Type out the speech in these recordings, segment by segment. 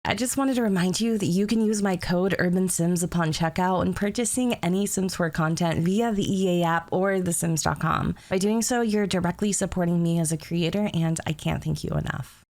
I just wanted to remind you that you can use my code UrbanSims upon checkout when purchasing any Sims 4 content via the EA app or thesims.com. By doing so, you're directly supporting me as a creator, and I can't thank you enough.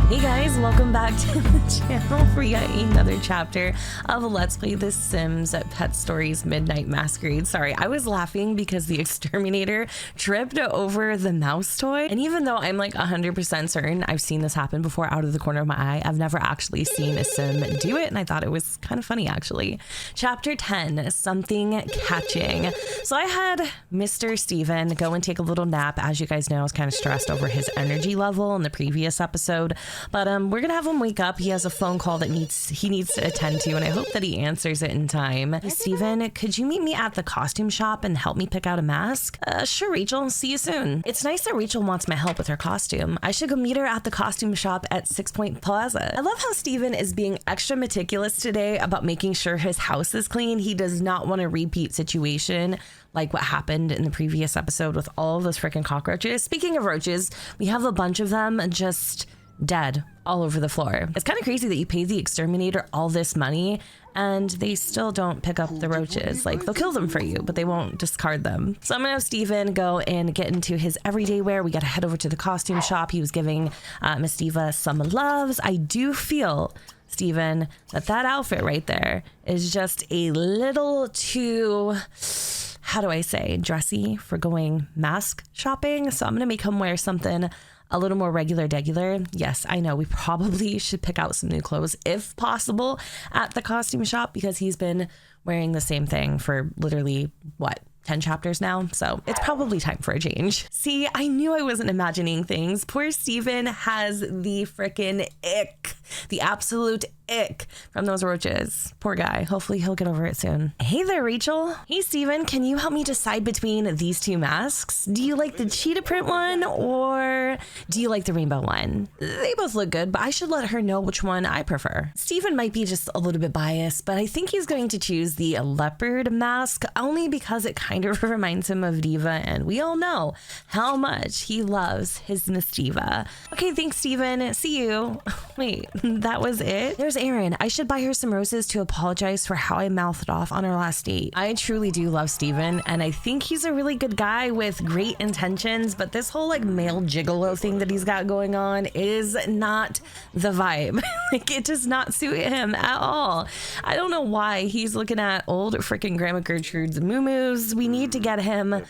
Hey guys, welcome back to the channel for yet another chapter of Let's Play The Sims Pet Stories Midnight Masquerade. Sorry, I was laughing because the exterminator tripped over the mouse toy. And even though I'm like 100% certain I've seen this happen before out of the corner of my eye, I've never actually seen a Sim do it. And I thought it was kind of funny actually. Chapter 10, Something Catching. So I had Mr. Stephan go and take a little nap. As you guys know, I was kind of stressed over his energy level in the previous episode. But we're gonna have him wake up. He has a phone call that he needs to attend to, and I hope that he answers it in time. Hey, Stephan, could you meet me at the costume shop and help me pick out a mask? Sure, Rachel. See you soon. It's nice that Rachel wants my help with her costume. I should go meet her at the costume shop at 6 Point Plaza. I love how Stephan is being extra meticulous today about making sure his house is clean. He does not want a repeat situation like what happened in the previous episode with all of those freaking cockroaches. Speaking of roaches, we have a bunch of them just dead all over the floor. It's kind of crazy that you pay the exterminator all this money and they still don't pick up the roaches. Like, they'll kill them for you, but they won't discard them. So I'm gonna have Stephan go and get into his everyday wear. We gotta head over to the costume shop. He was giving Miss Diva some loves. I do feel, Stephan, that outfit right there is just a little too, how do I say, dressy for going mask shopping. So I'm gonna make him wear something a little more regular. Yes, I know we probably should pick out some new clothes if possible at the costume shop because he's been wearing the same thing for literally, what, 10 chapters now? So it's probably time for a change. See, I knew I wasn't imagining things. Poor Stephan has the frickin' ick, the absolute ick from those roaches. Poor guy. Hopefully he'll get over it soon. Hey there, Rachel. Hey, Stephan, can you help me decide between these two masks? Do you like the cheetah print one or do you like the rainbow one? They both look good, but I should let her know which one I prefer. Stephan might be just a little bit biased, but I think he's going to choose the leopard mask only because it kind of reminds him of Diva, and we all know how much he loves his Miss Diva. Okay, thanks, Stephan. See you. Wait, that was it? There's Erin. I should buy her some roses to apologize for how I mouthed off on our last date. I truly do love Stephan, and I think he's a really good guy with great intentions, but this whole like male gigolo thing that he's got going on is not the vibe. Like, it does not suit him at all. I don't know why he's looking at old freaking Grandma Gertrude's moo-moos. We need to get him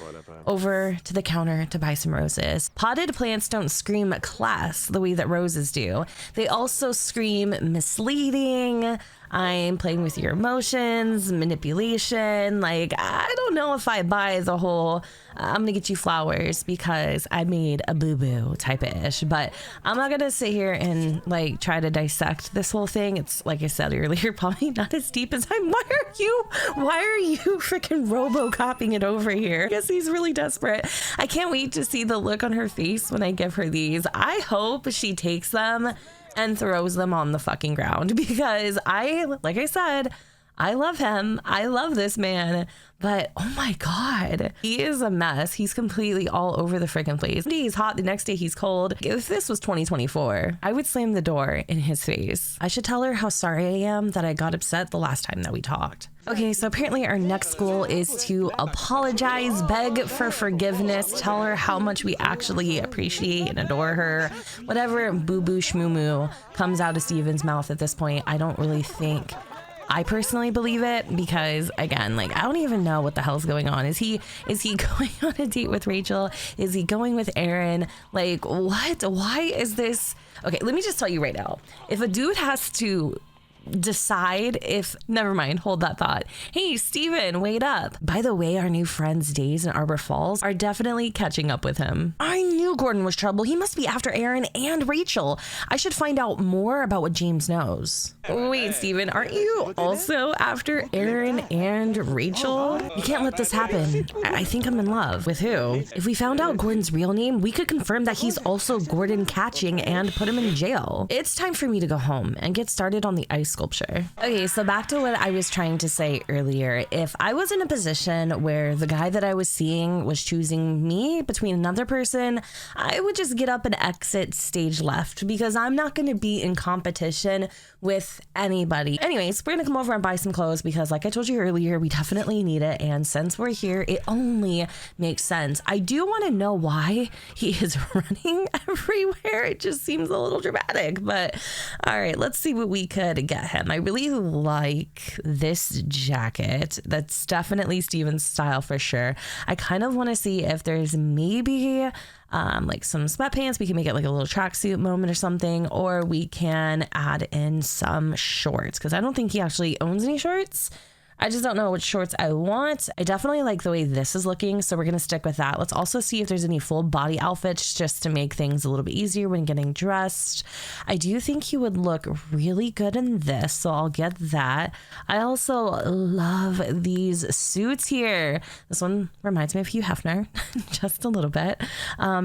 over to the counter to buy some roses. Potted plants don't scream class the way that roses do. They also scream misleading. I'm playing with your emotions, manipulation. Like, I don't know if I buy the whole I'm gonna get you flowers because I made a boo-boo type-ish, but I'm not gonna sit here and like try to dissect this whole thing. It's, like I said earlier, probably not as deep as why are you freaking robo-copying it over here? I guess he's really desperate. I can't wait to see the look on her face when I give her these. I hope she takes them and throws them on the fucking ground because like I said, I love him. I love this man, but oh my God, he is a mess. He's completely all over the freaking place. One day he's hot, the next day he's cold. If this was 2024, I would slam the door in his face. I should tell her how sorry I am that I got upset the last time that we talked. Okay, so apparently our next goal is to apologize, beg for forgiveness, tell her how much we actually appreciate and adore her. Whatever boo-boo shmoo-moo comes out of Stephan's mouth at this point, I don't really think I personally believe it because, again, like, I don't even know what the hell's going on. Is he going on a date with Rachel? Is he going with Erin? Like, what? Why is this? Okay, let me just tell you right now. If a dude has to decide if, never mind, hold that thought. Hey, Stephan, wait up. By the way, our new friend's days in Arbor Falls are definitely catching up with him. I knew Gordon was trouble. He must be after Erin and Rachel. I should find out more about what James knows. Wait, Stephan, aren't you also after Erin and Rachel? You can't let this happen. I think I'm in love. With who? If we found out Gordon's real name, we could confirm that he's also Gordon Catching and put him in jail. It's time for me to go home and get started on the ice sculpture. Okay, so back to what I was trying to say earlier. If I was in a position where the guy that I was seeing was choosing me between another person, I would just get up and exit stage left because I'm not going to be in competition with anybody. Anyways, we're going to come over and buy some clothes because like I told you earlier, we definitely need it. And since we're here, it only makes sense. I do want to know why he is running everywhere. It just seems a little dramatic, but all right, let's see what we could get him. I really like this jacket. That's definitely Stephen's style for sure. I kind of want to see if there's maybe like some sweatpants. We can make it like a little tracksuit moment or something, or we can add in some shorts because I don't think he actually owns any shorts. I just don't know which shorts I want. I definitely like the way this is looking, so we're going to stick with that. Let's also see if there's any full body outfits just to make things a little bit easier when getting dressed. I do think he would look really good in this, so I'll get that. I also love these suits here. This one reminds me of Hugh Hefner, just a little bit.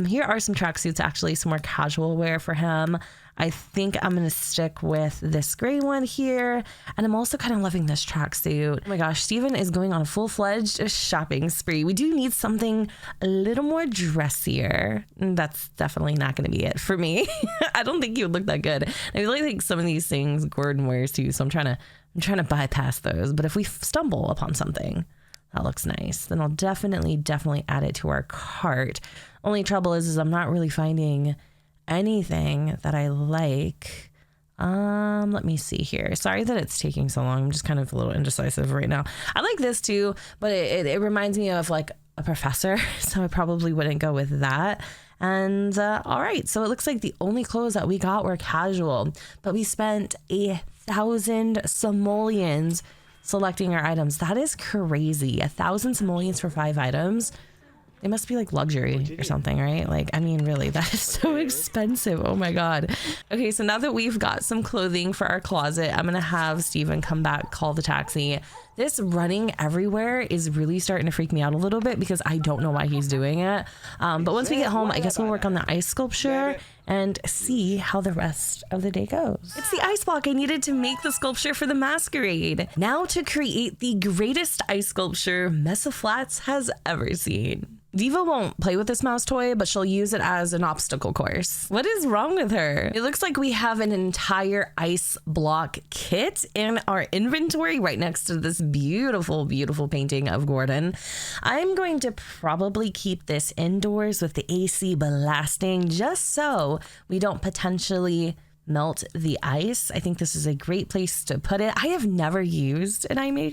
Here are some tracksuits, actually, some more casual wear for him. I think I'm going to stick with this gray one here. And I'm also kind of loving this tracksuit. Oh my gosh, Stephen is going on a full-fledged shopping spree. We do need something a little more dressier. That's definitely not going to be it for me. I don't think he would look that good. I really think some of these things Gordon wears too, so I'm trying to bypass those. But if we stumble upon something that looks nice, then I'll definitely add it to our cart. Only trouble is I'm not really finding anything that I like. Let me see here. Sorry that it's taking so long. I'm just kind of a little indecisive right now. I like this too, but it reminds me of like a professor, so I probably wouldn't go with that. And all right, so it looks like the only clothes that we got were casual, but we spent 1,000 simoleons selecting our items. That is crazy. 1,000 simoleons for 5 items. It must be like luxury or something, right? Like, I mean, really, that is so expensive. Oh my God. Okay, so now that we've got some clothing for our closet, I'm going to have Stephen come back, call the taxi. This running everywhere is really starting to freak me out a little bit because I don't know why he's doing it. But once we get home, I guess we'll work on the ice sculpture and see how the rest of the day goes. It's the ice block I needed to make the sculpture for the Masquerade. Now to create the greatest ice sculpture Mesa Flats has ever seen. Diva won't play with this mouse toy, but she'll use it as an obstacle course. What is wrong with her? It looks like we have an entire ice block kit in our inventory right next to this beautiful, beautiful painting of Gordon. I'm going to probably keep this indoors with the AC blasting just so we don't potentially melt the ice. I think this is a great place to put it. I have never used an ice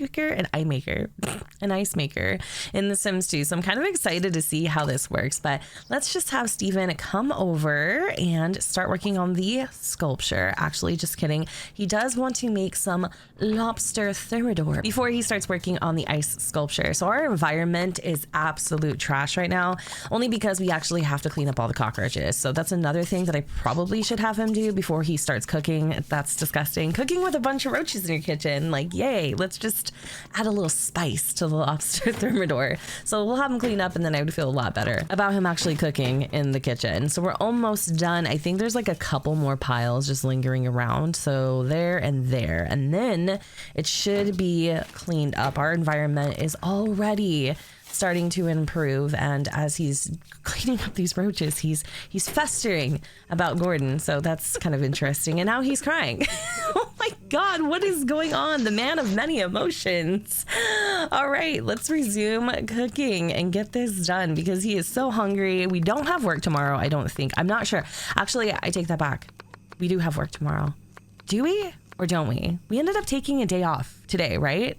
maker in The Sims 2, so I'm kind of excited to see how this works. But let's just have Stephen come over and start working on the sculpture. Actually, just kidding. He does want to make some lobster thermidor before he starts working on the ice sculpture. So our environment is absolute trash right now, only because we actually have to clean up all the cockroaches. So that's another thing that I probably should have him do before he starts cooking. That's disgusting. Cooking with a bunch of roaches in your kitchen, like, yay, let's just add a little spice to the lobster thermidor. So we'll have him clean up and then I would feel a lot better about him actually cooking in the kitchen. So we're almost done. I think there's like a couple more piles just lingering around. So there and there, and then it should be cleaned up. Our environment is already starting to improve, and as he's cleaning up these roaches, he's festering about Gordon, so that's kind of interesting. And now he's crying. Oh my God, what is going on? The man of many emotions. All right, let's resume cooking and get this done because he is so hungry. We don't have work tomorrow, I don't think. I'm not sure. Actually, I take that back. We do have work tomorrow. Do we or don't we? We ended up taking a day off today, right?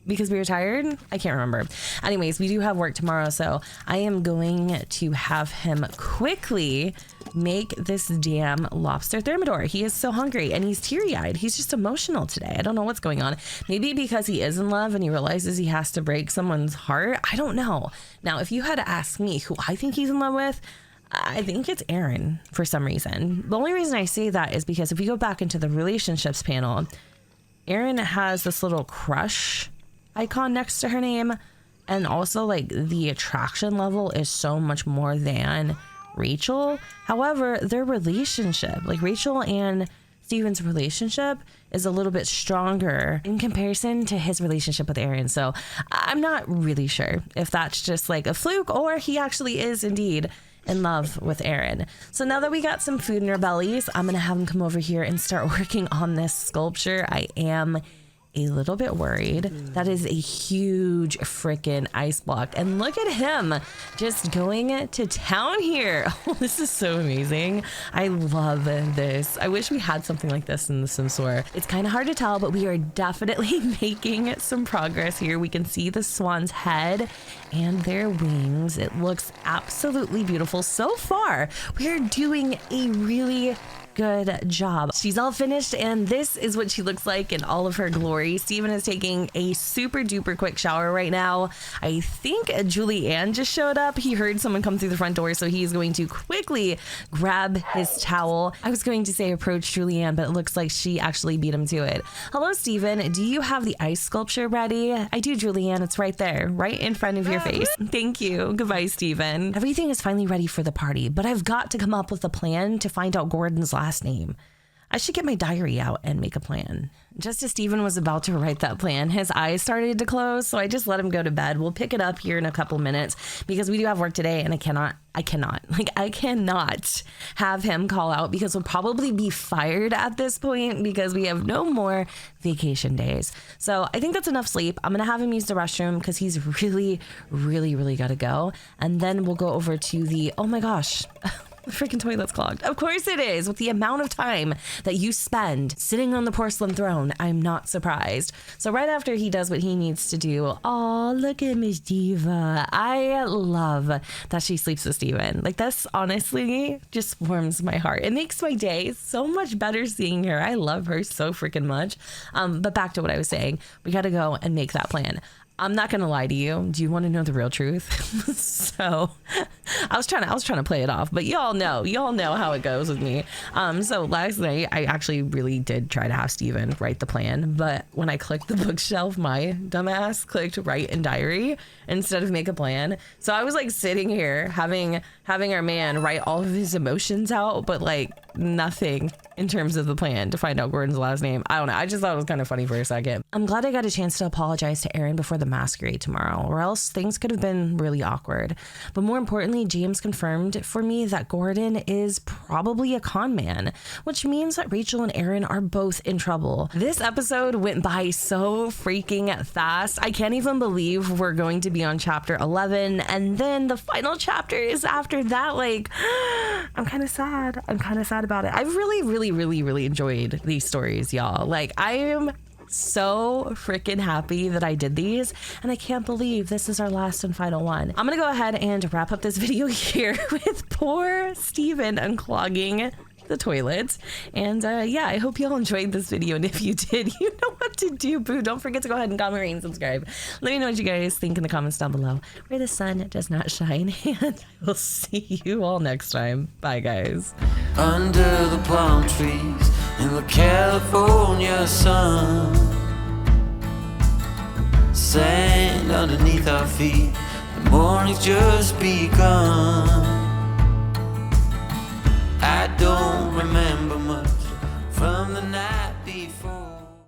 Because we were tired? I can't remember. Anyways, we do have work tomorrow, so I am going to have him quickly make this damn lobster thermidor. He is so hungry and he's teary-eyed. He's just emotional today. I don't know what's going on. Maybe because he is in love and he realizes he has to break someone's heart. I don't know. Now, if you had to ask me who I think he's in love with, I think it's Erin for some reason. The only reason I say that is because if you go back into the relationships panel, Erin has this little crush icon next to her name, and also like the attraction level is so much more than Rachel. However, their relationship, like Rachel and Stephan's relationship is a little bit stronger in comparison to his relationship with Erin. So I'm not really sure if that's just like a fluke or he actually is indeed in love with Erin. So now that we got some food in our bellies, I'm gonna have him come over here and start working on this sculpture. I am a little bit worried. That is a huge freaking ice block. And look at him just going to town here. Oh, this is so amazing. I love this. I wish we had something like this in the Sims store. It's kind of hard to tell, but we are definitely making some progress here. We can see the swan's head and their wings. It looks absolutely beautiful. So far, we are doing a really good job. She's all finished, and this is what she looks like in all of her glory. Stephan is taking a super duper quick shower right now. I think Julianne just showed up. He heard someone come through the front door, so he's going to quickly grab his towel. I was going to say approach Julianne, but it looks like she actually beat him to it. Hello, Stephan. Do you have the ice sculpture ready? I do, Julianne. It's right there, right in front of your face. Thank you. Goodbye, Stephan. Everything is finally ready for the party, but I've got to come up with a plan to find out Gordon's last name. I should get my diary out and make a plan. Just as Stephan was about to write that plan, his eyes started to close, so I just let him go to bed. We'll pick it up here in a couple minutes because we do have work today, and I cannot have him call out because we'll probably be fired at this point because we have no more vacation days. So I think that's enough sleep. I'm gonna have him use the restroom because he's really gotta go. And then we'll go over to the, oh my gosh, the freaking toilet's clogged. Of course it is. With the amount of time that you spend sitting on the porcelain throne, I'm not surprised. So right after he does what he needs to do, oh, look at Miss Diva. I love that she sleeps with Stephan. Like, this honestly just warms my heart. It makes my day so much better seeing her. I love her so freaking much. But back to what I was saying, we got to go and make that plan. I'm not gonna lie to you. Do you want to know the real truth? So I was trying to play it off, but y'all know how it goes with me. So last night I actually really did try to have Stephan write the plan, but when I clicked the bookshelf, my dumbass clicked write in diary instead of make a plan. So I was like sitting here having our man write all of his emotions out, but like nothing in terms of the plan to find out Gordon's last name. I don't know. I just thought it was kind of funny for a second. I'm glad I got a chance to apologize to Erin before the Masquerade tomorrow, or else things could have been really awkward. But more importantly, James confirmed for me that Gordon is probably a con man, which means that Rachel and Erin are both in trouble. This episode went by so freaking fast. I can't even believe we're going to be on chapter 11, and then the final chapter is after that. Like, I'm kind of sad. I'm kind of sad about it. I've really enjoyed these stories, y'all. Like, I am so freaking happy that I did these, and I can't believe this is our last and final one. I'm gonna go ahead and wrap up this video here with poor Stephan unclogging the toilet. And yeah, I hope y'all enjoyed this video, and if you did, you know what to do, boo. Don't forget to go ahead and comment, rate, and subscribe. Let me know what you guys think in the comments down below, where the sun does not shine, and I will see you all next time. Bye, guys. Under the palm trees in the California sun, sand underneath our feet, the morning's just begun. I don't remember much from the night.